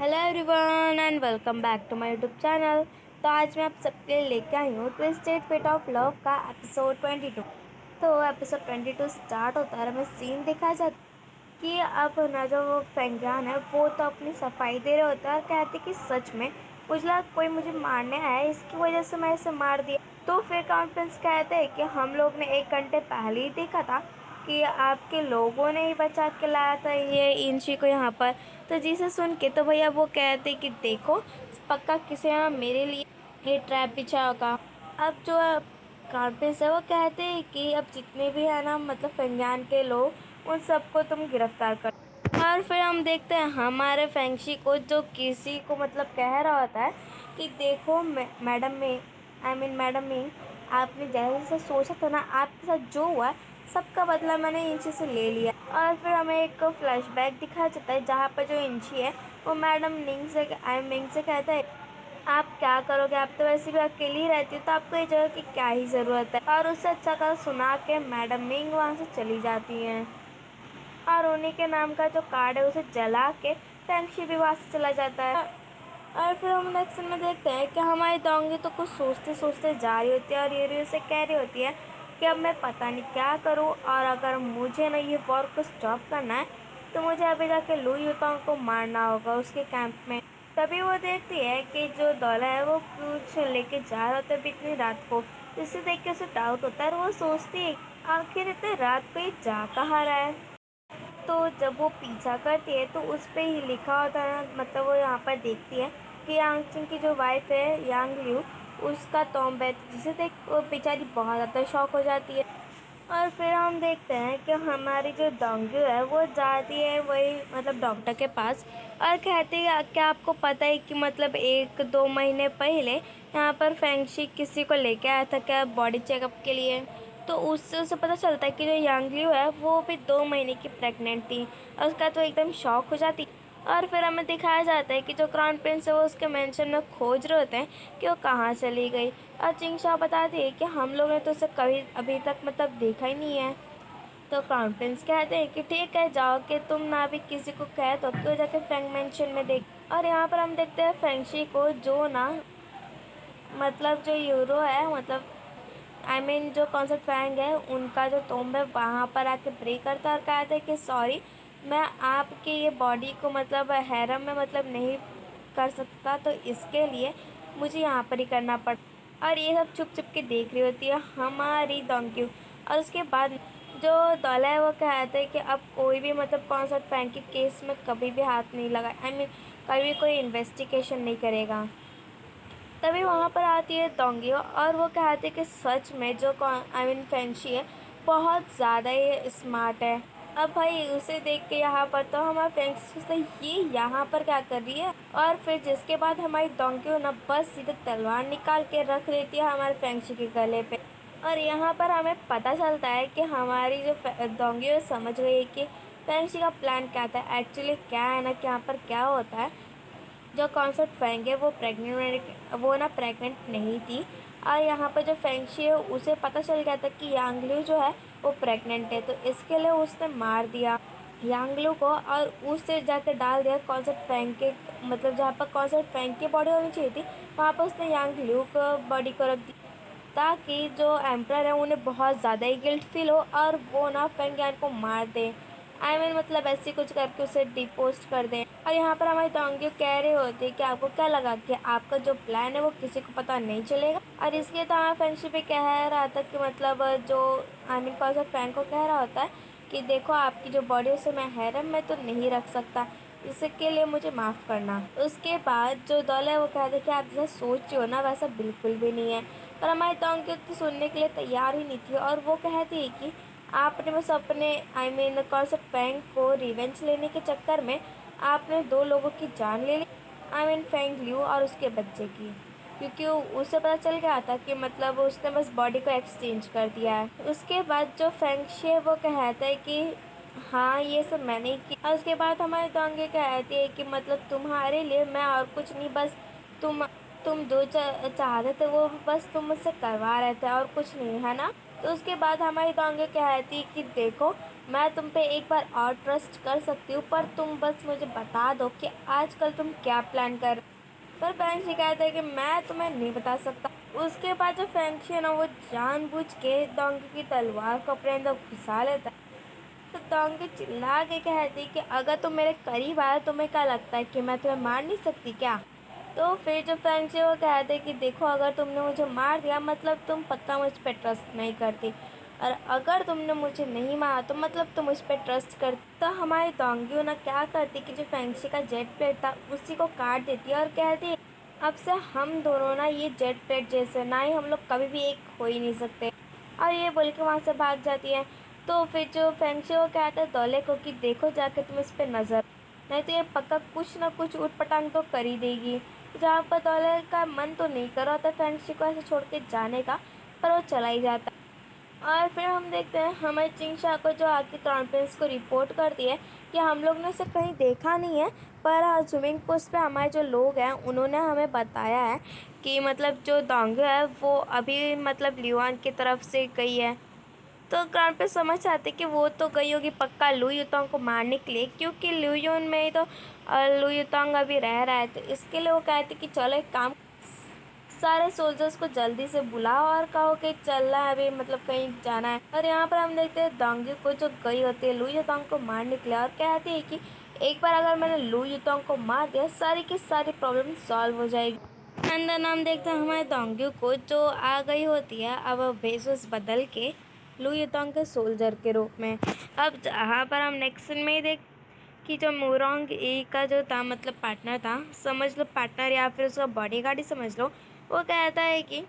Hello everyone and welcome back to my YouTube channel. तो आज मैं आप सबके लिए लेके आई हूँ ट्विस्टेड फेट ऑफ लव का एपिसोड 22। तो एपिसोड 22 स्टार्ट होता है, हमें सीन दिखाया जाता है कि अब ना जो वो फेंगयान है वो तो अपनी सफाई दे रहे होता है और कहते कि सच में उजला कोई मुझे मारने आया है, इसकी वजह से मैं इसे मार दिया। तो फिर कॉन्फ्रेंस कहते हैं कि हम लोग ने 1 घंटे पहले ही देखा था कि आपके लोगों ने ही बचा के लाया था ये इंची को यहाँ पर। तो जिसे सुन के तो भैया वो कहते कि देखो पक्का किसी ने मेरे लिए ये ट्रैप बिछा होगा। अब जो कॉन्फ्रेंस है वो कहते हैं कि अब जितने भी है ना मतलब फेंगयान के लोग उन सबको तुम गिरफ्तार कर। और फिर हम देखते हैं हमारे फेंगशी को जो किसी को मतलब कह रहा होता है कि देखो मैडम में मैडम में आपने जैसे सोचा था ना, आपके साथ जो हुआ सबका बदला मैंने इंची से ले लिया। और फिर हमें एक फ्लैशबैक दिखाया जाता है जहाँ पर जो इंची है वो मैडम मिंग से कहता है आप क्या करोगे, आप तो वैसे भी अकेली ही रहती हो तो आपको ये जगह की क्या ही ज़रूरत है। और उससे अच्छा कल सुना के मैडम मिंग वहाँ से चली जाती हैं और उन्हीं के नाम का जो कार्ड है उसे जला के फेंगशी भी वहाँ से चला जाता है। और फिर हम नेक्स्ट में देखते हैं कि हमारी दोंगी तो कुछ सोचते सोचते जा रही होती है और ये उसे कह रही होती है कि अब मैं पता नहीं क्या करूँ, और अगर मुझे ना ये वॉर को स्टॉप करना है तो मुझे अभी जाके लू यूतांग को मारना होगा उसके कैंप में। तभी वो देखती है कि जो दौला है वो कुछ लेके जा रहा होता है इतनी रात को, जिसे देख के उसे डाउट होता है और वो सोचती है आखिर इतनी रात को ये जा कहाँ रहा है। तो जब वो पीछा करती है तो उस पर ही लिखा होता है, मतलब वो यहाँ पर देखती है कि यांग चिंग की जो वाइफ है यांग लिू उसका टॉम्ब है, जिसे देख वो बेचारी बहुत ज़्यादा शॉक हो जाती है। और फिर हम देखते हैं कि हमारी जो डोंग्यू है वो जाती है वही मतलब डॉक्टर के पास और कहती है क्या आपको पता है कि मतलब 1-2 महीने पहले यहाँ पर फेंगशी किसी को लेके आया था क्या बॉडी चेकअप के लिए। तो उससे उसे पता चलता है कि जो यांगलियो है वो भी 2 महीने की प्रेग्नेंट थी और उसका तो एकदम शॉक हो जाती। और फिर हमें दिखाया जाता है कि जो क्राउन प्रिंस है वो उसके मेंशन में खोज रहे होते हैं कि वो कहाँ चली गई। और चिंगशा बताती है कि हम लोग ने तो उसे कभी अभी तक मतलब देखा ही नहीं है। तो क्राउन प्रिंस कहते हैं कि ठीक है जाओ कि तुम ना भी किसी को कह तो क्यों जाके फेंग मेंशन में देख। और यहाँ पर हम देखते हैं फेंगशी को जो ना मतलब जो यूरो है मतलब जो कॉन्सर्ट फैंग है उनका जो टॉम्ब है वहाँ पर आके प्रे करता है और कहता है कि सॉरी मैं आपकी ये बॉडी को मतलब हैरम में मतलब नहीं कर सकता, तो इसके लिए मुझे यहाँ पर ही करना पड़ा। और ये सब छुप छुप के देख रही होती है हमारी डोंक्यू। और उसके बाद जो दौला है वो कहता है कि अब कोई भी मतलब कॉन्सर्ट फैंग के केस में कभी भी हाथ नहीं लगा, कभी कोई इन्वेस्टिगेशन नहीं करेगा। तभी वहाँ पर आती है दोंगियो और वो कहते हैं कि सच में जो फेंगशी है बहुत ज़्यादा ही स्मार्ट है। अब भाई उसे देख के यहाँ पर तो हमारा फेंगशी से ये यहाँ पर क्या कर रही है, और फिर जिसके बाद हमारी दोंगियो ना बस सीधे तलवार निकाल के रख लेती है हमारे फेंगशी के गले पे। और यहाँ पर हमें पता चलता है कि हमारी जो दोंगियो समझ गई है कि फेंगशी का प्लान क्या था। एक्चुअली क्या है ना कि यहाँ पर क्या होता है, जो कॉन्सर्ट फैंग है वो ना प्रेग्नेंट नहीं थी और यहाँ पर जो फेंगशी है उसे पता चल गया था कि यांगलू जो है वो प्रेग्नेंट है, तो इसके लिए उसने मार दिया यांगलू को और उससे जाकर डाल दिया कॉन्सर्ट फैंग के मतलब जहाँ पर कॉन्सर्ट फैंग की बॉडी होनी चाहिए थी वहाँ पर उसने यांगलू को बॉडी को रख दी ताकि जो एम्प्रर है उन्हें बहुत ज़्यादा ही गिल्ट फील हो और वो ना फेंगयान को मार दे। मतलब ऐसे कुछ करके उसे डिपोस्ट कर दें। और यहाँ पर हमारी दोंग्यू कह रहे होते हैं कि आपको क्या लगा कि आपका जो प्लान है वो किसी को पता नहीं चलेगा। और इसलिए तो हमारा फ्रेंडशिप भी कह रहा था कि मतलब जो कौन सा फ्रेंड को कह रहा होता है कि देखो आपकी जो बॉडी है उसे मैं हैरम में तो नहीं रख सकता, इसके लिए मुझे माफ़ करना। उसके बाद जो दौल है वो कहते हैं कि आप जैसा सोच रहे हो ना वैसा बिल्कुल भी नहीं है। पर हमारी दोंग्यू तो सुनने के लिए तैयार ही नहीं थी और वो कहती है कि आपने बस अपने कौन सा फैंग को रिवेंज लेने के चक्कर में आपने 2 लोगों की जान ले ली। फेंग लियू और उसके बच्चे की, क्योंकि उसे पता चल गया था कि मतलब उसने बस बॉडी को एक्सचेंज कर दिया है। उसके बाद जो फेंग शी है वो कहता है कि हाँ ये सब मैंने ही किया। और उसके बाद हमारे दोंगे कहती है कि मतलब तुम्हारे लिए मैं और कुछ नहीं, बस तुम तुम जो चाहते थे वो बस तुम मुझसे करवा रहे थे और कुछ नहीं, है ना। तो उसके बाद हमारी दोंगे कहती कि देखो मैं तुम पे एक बार और ट्रस्ट कर सकती हूँ, पर तुम बस मुझे बता दो कि आजकल तुम क्या प्लान कर रहे हो। पर फैंक्शी कहता है कि मैं तुम्हें नहीं बता सकता। उसके बाद जो फैंक्शी है ना, वो जानबूझ के डोंगी की तलवार को अपने अंदर घुसा लेता है। तो डोंगी चिल्ला के कहती कि अगर तुम मेरे करीब आए, तुम्हें क्या लगता है कि मैं तुम्हें मार नहीं सकती क्या? तो फिर जो फैंक्शी वो कहते कि देखो, अगर तुमने मुझे मार दिया मतलब तुम पक्का मुझ पर ट्रस्ट नहीं करती, और अगर तुमने मुझे नहीं मारा तो मतलब तुम मुझ पर ट्रस्ट करती। तो हमारी डोंगी ना क्या करती कि जो फैंक्शी का जेट प्लेट था उसी को काट देती है और कहती अब से हम दोनों ना ये जेट प्लेट जैसे ना ही हम लोग कभी भी एक हो ही नहीं सकते। और ये बोल के वहाँ से भाग जाती है। तो फिर जो फेंगशी वो कहता है दौले को कि देखो जाके तुम इस पे नज़र, नहीं तो ये पक्का कुछ ना कुछ उटपटांग तो कर ही देगी। जहाँ पर दौले का मन तो नहीं कर रहा होता फेंगशी को ऐसे छोड़ के जाने का, पर वो चला ही जाता है। और फिर हम देखते हैं हमारे चिंगशा को, जो आके क्राउन प्रिंस को रिपोर्ट करती है कि हम लोग ने उसे कहीं देखा नहीं है, पर स्विमिंग पोस्ट पे हमारे जो लोग हैं उन्होंने हमें बताया है कि मतलब जो डोंगी है वो अभी मतलब लियुआन की तरफ से गई है। तो क्राउन प्रिंस समझ आते कि वो तो गई होगी पक्का लू युतोंग को मारने के लिए, क्योंकि लियुन में ही तो लू युतोंग अभी रह रहा है। तो इसके लिए वो कहते कि चलो एक काम, सारे सोल्जर्स को जल्दी से बुलाओ और कहो कि चलना है अभी, मतलब कहीं जाना है। और यहाँ पर हम देखते हैं डोंगी को जो गई होती है लू युतोंग को मारने के लिए, और कहती है कि एक बार अगर मैंने लू युतोंग को मार दिया सारी की सारी प्रॉब्लम सॉल्व हो जाएगी। अंदर हम देखते हैं हमारे डोंगी को, जो आ गई होती है अब भेष बदल के लू युतोंग के सोल्जर के रूप में। अब जहाँ पर हम नेक्स्ट सीन में ही देख कि जो मुरोंग ई का जो था मतलब पार्टनर था, समझ लो पार्टनर या फिर उसका बॉडीगार्ड ही समझ लो, वो कहता है कि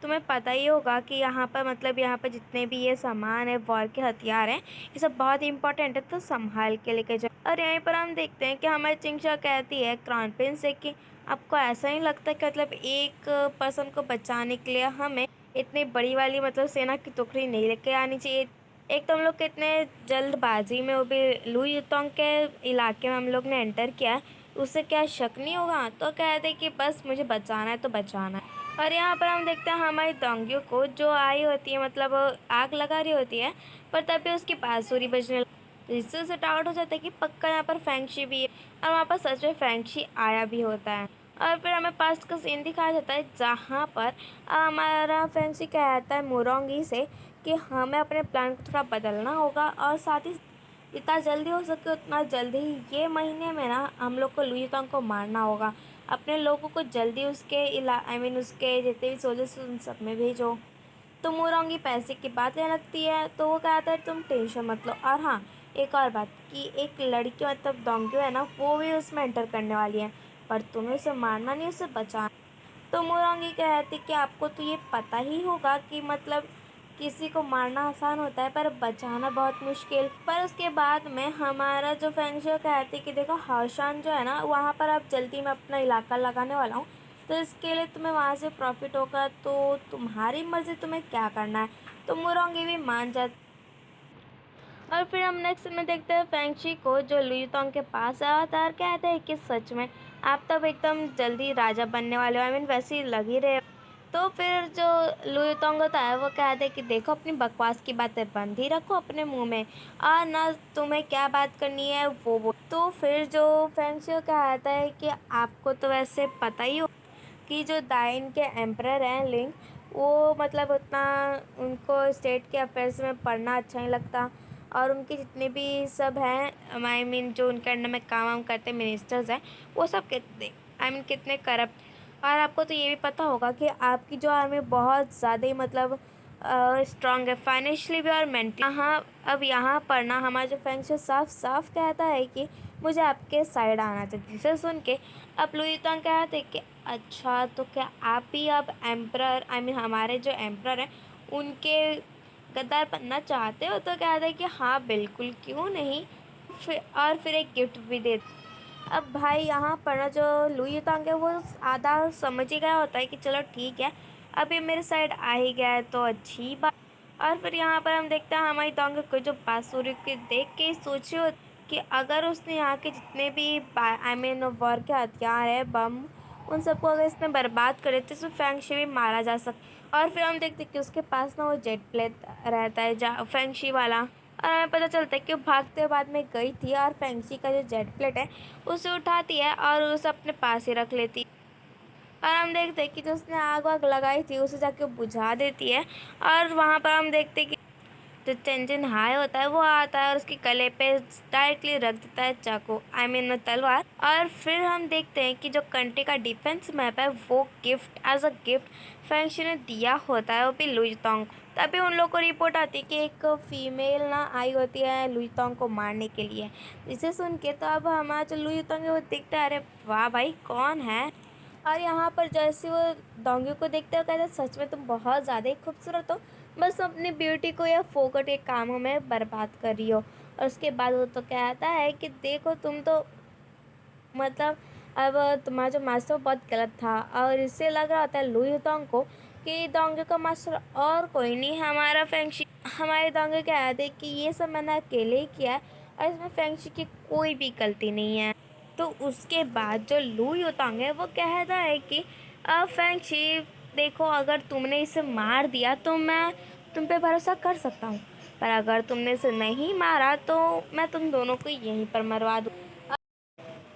तुम्हें पता ही होगा कि यहाँ पर मतलब यहाँ पर जितने भी ये सामान है, वॉर के हथियार हैं, ये सब बहुत इंपॉर्टेंट है, तो संभाल के लेके जाओ। और यहीं पर हम देखते हैं कि हमारी चिंगशा कहती है क्राउन प्रिंस से कि आपको ऐसा नहीं लगता कि मतलब एक पर्सन को बचाने के लिए हमें इतनी बड़ी वाली मतलब सेना की टुकड़ी नहीं लेके आनी चाहिए? एक तो हम लोग कितने जल्दबाजी में वो भी लू युतोंग के इलाके में हम लोग ने एंटर किया है, उससे क्या शक नहीं होगा? तो कहते कि बस मुझे बचाना है तो बचाना है। और यहाँ पर हम देखते हैं हमारी डोंगियों को, जो आई होती है मतलब आग लगा रही होती है, पर तभी उसकी बांसुरी बजने तो इससे उसे डाउट हो जाता है कि पक्का यहाँ पर फैंगशी भी है, और वहाँ पर सच में फैंगशी आया भी होता है। और फिर हमें पास्ट का सीन दिखाया जाता है जहाँ पर हमारा फैंगशी कहता है मुरोंगी से कि हमें अपने प्लान को थोड़ा बदलना होगा, और साथ ही जितना जल्दी हो सके उतना जल्दी ही ये महीने में ना हम लोग को लू युतोंग को मारना होगा। अपने लोगों को जल्दी उसके उसके जितने भी सोल्जर्स उन सब में भेजो। तो मुरोंगी पैसे की बात लेने लगती है, तो वो कहता है तुम टेंशन मत लो। और हाँ, एक और बात कि एक लड़की मतलब डोंगी है ना, वो भी उसमें एंटर करने वाली है, पर तुम्हें उसे मारना नहीं, उसे बचाना। तो मोरंगी कहती कि आपको तो ये पता ही होगा कि मतलब किसी को मारना आसान होता है पर बचाना बहुत मुश्किल। पर उसके बाद में हमारा जो फेंगशो कहती कि देखो हाओशान जो है ना, वहाँ पर अब जल्दी मैं अपना इलाका लगाने वाला हूँ, तो इसके लिए तुम्हें वहाँ से प्रॉफिट होगा, तो तुम्हारी मर्ज़ी तुम्हें क्या करना है। तो मोरंगी भी मान जाती। और फिर हम नेक्स्ट में देखते हैं फैंगशी को, जो लुयुतोंग के पास आया था और कहते हैं कि सच में आप तब एकदम जल्दी राजा बनने वाले हो, वैसे ही लग ही रहे हो। तो फिर जो लुयुतोंग होता है वो कहते हैं कि देखो अपनी बकवास की बातें बंद ही रखो अपने मुंह में, और ना तुम्हें क्या बात करनी है वो। तो फिर जो फैंगशी कहता है कि आपको तो वैसे पता ही हो कि जो दाइन के एम्परर हैं लिंग, वो मतलब उतना उनको स्टेट के अफेयर्स में पढ़ना अच्छा नहीं लगता, और उनके जितने भी सब हैं जो उनके अंडर में काम वाम करते मिनिस्टर्स हैं, वो सब कितने कितने करप्ट। और आपको तो ये भी पता होगा कि आपकी जो आर्मी बहुत ज़्यादा ही मतलब स्ट्रांग है फाइनेंशियली भी और मेंटली। हाँ, अब यहाँ पर ना हमारा जो फैंक्शन साफ साफ कहता है कि मुझे आपके साइड आना चाहिए, जिसे सुन के अब लुइतोंग कहते कि अच्छा तो क्या आप भी अब एम्परर हमारे जो एम्परर हैं उनके गद्दार बनना चाहते हो? तो कहते हैं कि हाँ बिल्कुल, क्यों नहीं। फिर एक गिफ्ट भी दे। अब भाई यहाँ पर ना जो लुई तांग है वो आधा समझ ही गया होता है कि चलो ठीक है, अब ये मेरे साइड आ ही गया है तो अच्छी बात। और फिर यहाँ पर हम देखते हैं हमारी तांग को जो बांसुरी के देख के सोचे हो कि अगर उसने यहाँ के जितने भी वॉर के हथियार है, बम, उन सबको अगर इसने बर्बाद करे तो उसमें फैंगशी भी मारा जा सकता। और फिर हम देखते कि उसके पास ना वो जेट प्लेन रहता है, फेंगशी वाला। और हमें पता चलता है कि वो भागते बाद में गई थी और फेंगशी का जो जेट प्लेट है उसे उठाती है और उसे अपने पास ही रख लेती है। और हम देखते हैं कि जो उसने आग वाग लगाई थी उसे जाके बुझा देती है। और वहाँ पर हम देखते हैं कि जो चेंजिन हाई होता है वो आता है और उसके गले पे डायरेक्टली रख देता है चाकू, आई मीन तलवार। और फिर हम देखते हैं कि जो कंट्री का डिफेंस मैप है वो गिफ्ट एज अ गिफ्ट फेंगशी ने दिया होता है, वो भी लुई को। तभी उन लोगों को रिपोर्ट आती है कि एक फीमेल ना आई होती है लुई को मारने के लिए। इसे सुन के तो अब हमारा जो लुई है वो देखता है, अरे वाह भाई कौन है। और यहाँ पर जैसे वो डोंगी को देखते हो कहते हैं, सच में तुम बहुत ज़्यादा ही खूबसूरत हो, बस तुम अपनी ब्यूटी को या फोकट के कामों में बर्बाद कर रही हो। और उसके बाद वो तो कहता है कि देखो तुम तो मतलब अब तुम्हारा जो मास्टर वो बहुत गलत था। और इससे लग रहा होता है लुई तोंग को कि डोंगी का मास्टर और कोई नहीं, हमारा फेंगशी। हमारे डोंगी कहते हैं कि ये सब मैंने अकेले ही किया है और इसमें फेंगशी की कोई भी गलती नहीं है। तो उसके बाद जो लू युतांग है वो कहता है कि फेंगशी देखो, अगर तुमने इसे मार दिया तो मैं तुम पे भरोसा कर सकता हूँ, पर अगर तुमने इसे नहीं मारा तो मैं तुम दोनों को यहीं पर मरवा दूँ।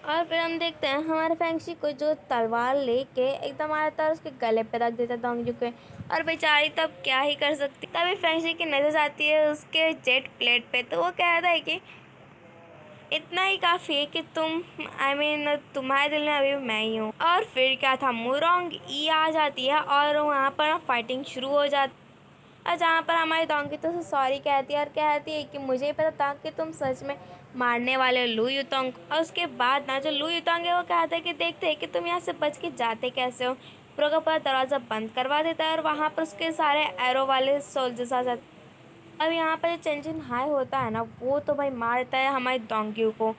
और फिर हम देखते हैं हमारे फेंगशी को जो तलवार लेके एकदम आता है उसके गले पे रख देता है डोंगी के। और बेचारी तब क्या ही कर सकती। तभी फेंगशी की नजर आती है उसके जेट प्लेट पे, तो वो कहता है कि इतना ही काफ़ी है कि तुम तुम्हारे दिल में अभी भी मैं ही हूँ। और फिर क्या था, मुरोंग ई आ जाती है और वहाँ पर फाइटिंग शुरू हो जाती है। और जहाँ पर हमारी डोंगी तो सॉरी कहती है और कहती है कि मुझे ही पता था कि तुम सच में मारने वाले लू युतोंग। और उसके बाद ना जो लू युतोंग है वो कहता है कि देखते हैं कि तुम यहाँ से बच के जाते कैसे हो। पूरा का पूरा दरवाज़ा बंद करवा देता है और वहाँ पर उसके सारे एरो वाले सोल्जर्स आ जाते हैं। अब यहाँ पर जो चेंजिन हाई होता है ना वो तो भाई मार देता है हमारी डोंगी को।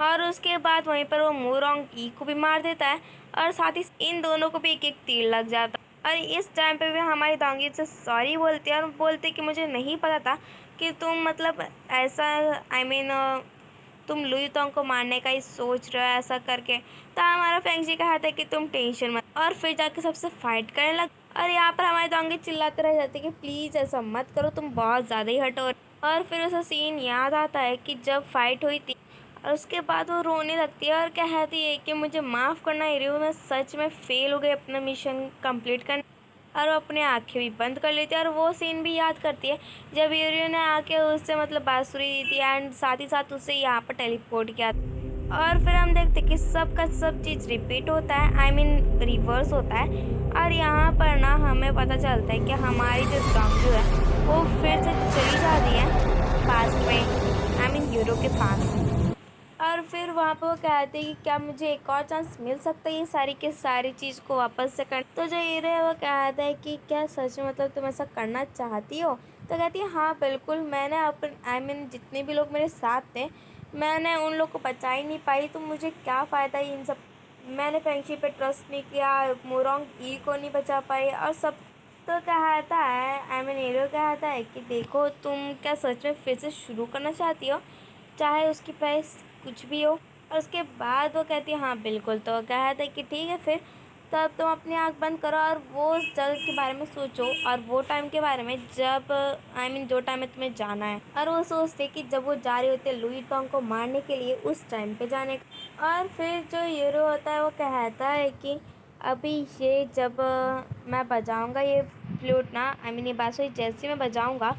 और उसके बाद वहीं पर वो मुरोंग ई को भी मार देता है और साथ ही इन दोनों को भी एक एक तीर लग जाता है। और इस टाइम पे भी हमारी डोंगी से सॉरी बोलती है और बोलते कि मुझे नहीं पता था कि तुम मतलब ऐसा तुम लुई तोंग को मारने का ही सोच रहे हो ऐसा करके। तो हमारा फेंगशी कहा था कि तुम टेंशन मत, और फिर जाके सबसे फाइट करने लग। और यहाँ पर हमारे डोंगी चिल्लाते रह जाते कि प्लीज़ ऐसा मत करो, तुम बहुत ज़्यादा ही हटो। और फिर उसे सीन याद आता है कि जब फाइट हुई थी और उसके बाद वो रोने लगती है और कहती है कि मुझे माफ़ करना हीरो, मैं सच में फ़ेल हो गई अपना मिशन कंप्लीट करने। और वो अपने आँखें भी बंद कर लेती है और वो सीन भी याद करती है जब यूरियो ने आके उससे मतलब बांसुरी दी थी एंड साथ ही साथ उसे यहाँ पर टेलीपोर्ट किया। और फिर हम देखते कि सब का सब चीज़ रिपीट होता है, रिवर्स होता है। और यहाँ पर ना हमें पता चलता है कि हमारी जो डोंगी है वो फिर से चली जाती है पास्ट में, यूरो के पास। और फिर वहाँ पर वो कहते हैं कि क्या मुझे एक और चांस मिल सकता है ये सारी की सारी चीज़ को वापस से कर। तो जो हीरो है वो कहता है कि क्या सच में मतलब तुम ऐसा करना चाहती हो। तो कहती है हाँ बिल्कुल, मैंने अपन जितने भी लोग मेरे साथ थे मैंने उन लोग को बचा ही नहीं पाई, तो मुझे क्या फ़ायदा इन सब। मैंने फेंगशी पे ट्रस्ट नहीं किया, मोरोंग ई को नहीं बचा पाई और सब। तो कहता है हीरो कहता है कि देखो तुम क्या सच में फिर से शुरू करना चाहती हो, चाहे उसकी प्राइस कुछ भी हो। और उसके बाद वो कहती है हाँ बिल्कुल। तो कहता है कि ठीक है फिर, तब तुम अपनी आँख बंद करो और वो उस जगह के बारे में सोचो और वो टाइम के बारे में जब जो टाइम में तुम्हें जाना है। और वो सोचते कि जब वो जा रहे होते लुई टोंग को मारने के लिए उस टाइम पे जाने का। और फिर जो हीरो होता है वो कहता है कि अभी ये जब मैं बजाऊंगा ये फ्लूट ना, ये बांसुरी जैसे मैं बजाऊंगा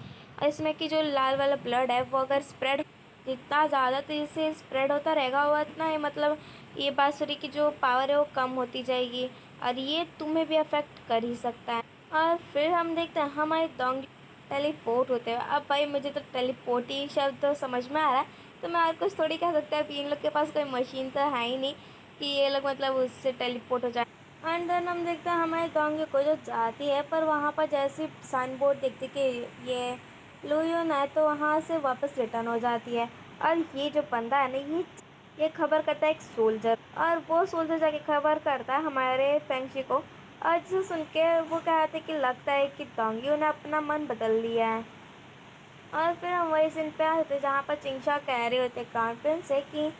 और इसमें कि जो लाल वाला ब्लड है वो अगर स्प्रेड जितना ज़्यादा तेज़ी से स्प्रेड होता रहेगा वो इतना ही मतलब ये बांसुरी की जो पावर है वो कम होती जाएगी और ये तुम्हें भी अफेक्ट कर ही सकता है। और फिर हम देखते हैं हमारे डोंगी टेलीपोर्ट होते हैं। अब भाई मुझे तो टेलीपोर्ट ही शब्द तो समझ में आ रहा है, तो मैं और कुछ थोड़ी कह सकता है। इन लोग के पास कोई मशीन तो है ही नहीं कि ये लोग मतलब उससे टेलीपोर्ट हो जाए। एंड देन हम देखते हैं हमारे डोंगी को जो जाती है, पर वहाँ पर जैसे साइन बोर्ड देखते कि ये लुयून है तो वहाँ से वापस रिटर्न हो जाती है। और ये जो बंदा है ना ये खबर करता है एक सोल्जर, और वो सोल्जर जाके खबर करता है हमारे फेंगशी को। और जिसे सुन के वो कहते कि लगता है कि डोंगी ने अपना मन बदल लिया है। और फिर हम वही सीन पे आते जहाँ पर चिंगशा कह रहे होते कॉन्फ्रेंस से कि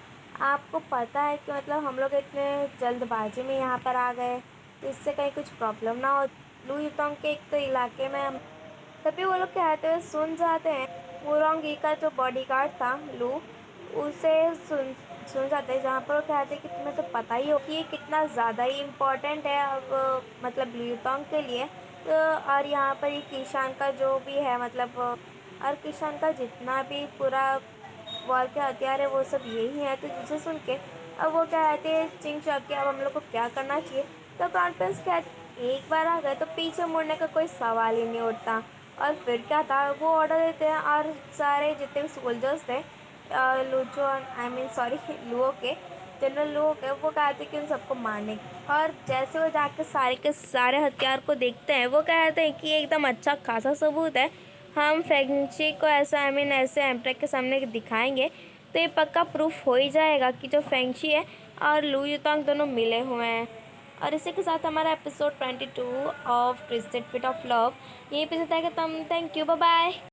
आपको पता है कि मतलब हम लोग इतने जल्दबाजी में यहाँ पर आ गए तो इससे कहीं कुछ प्रॉब्लम ना हो लुई टोंग के एक तो इलाके में हम। तभी वो लोग कहते हुए सुन जाते हैं वुरोंगी का जो बॉडीगार्ड था लू, उसे सुन सुन जाते हैं, जहाँ पर वो कहते हैं कि तुम्हें तो पता ही हो कि ये कितना ज़्यादा ही इम्पोर्टेंट है अब मतलब लिu टोंग के लिए। तो और यहाँ पर ये किशान का जो भी है मतलब और किशान का जितना भी पूरा वॉर के हथियार है वो सब यही है। तो जिसे सुन के अब वो कहते हैं चिंग चाक के अब हम लोग को क्या करना चाहिए। तो कॉन्फ्रेंस कहते एक बार आ गए तो पीछे मुड़ने का कोई सवाल ही नहीं उठता। और फिर क्या था, वो ऑर्डर देते हैं और सारे जितने भी सोल्जर्स थे locho I mean sorry Luo के जनरल लुओ के, वो कहते कि उन सबको मारने। और जैसे वो जाकर सारे के सारे हथियार को देखते हैं, वो कहते हैं कि एकदम अच्छा खासा सबूत है, हम फेंगशी को ऐसा आई मीन ऐसे एम्प्रेक के सामने दिखाएंगे तो ये पक्का प्रूफ हो ही जाएगा कि जो फेंगशी है और लू युतांग दोनों मिले हुए हैं। और इसी के साथ हमारा episode 22 of twisted fate of love यहीं पे था। Thank you, bye bye.